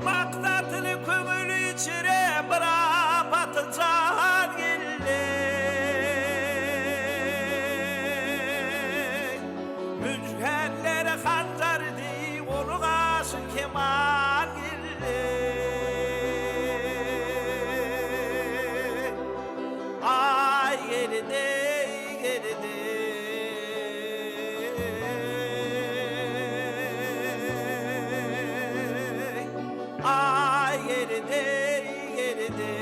Maktatlı kömür içire bırak batıcan gille. Mücverlere hancar di onu karşı keman gille. Ay geride geride. Ay geride geride.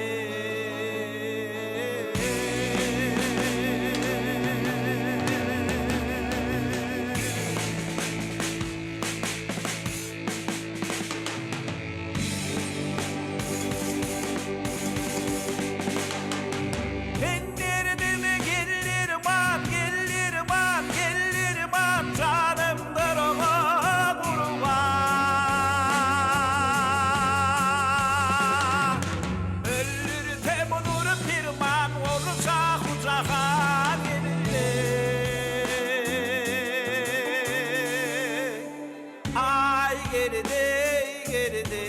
Ben derdime gelirman gelirman gelirman canımdır ona kurban. Ölür temunur pirman olursa kucağa gelir. Ay geride geride.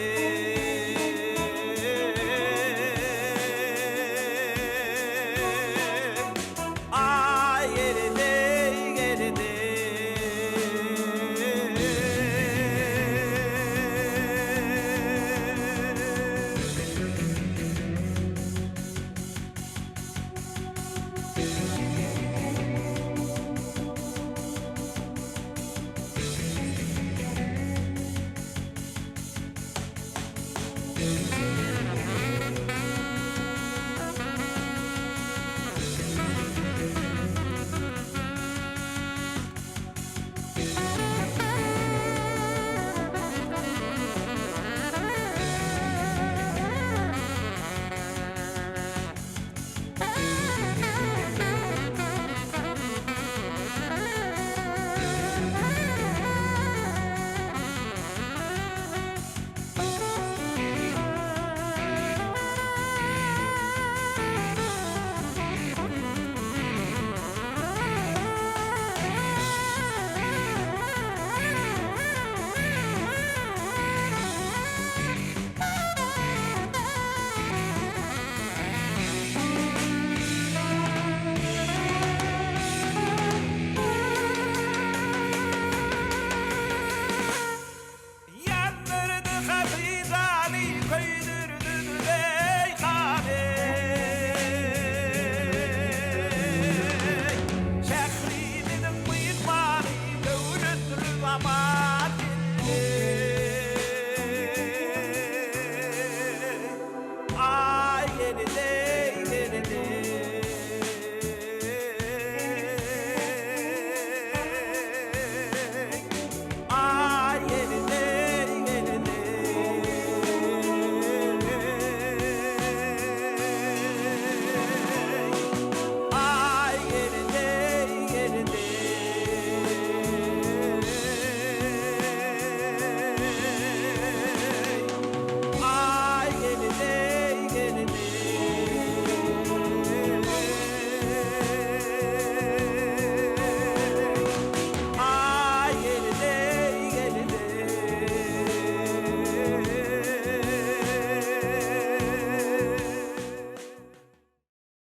Ay geride geride. Yandırdı Hatice'ni köydürdü Reyhan'ı. Şehrimin mıyırmanı dövülüttürü ama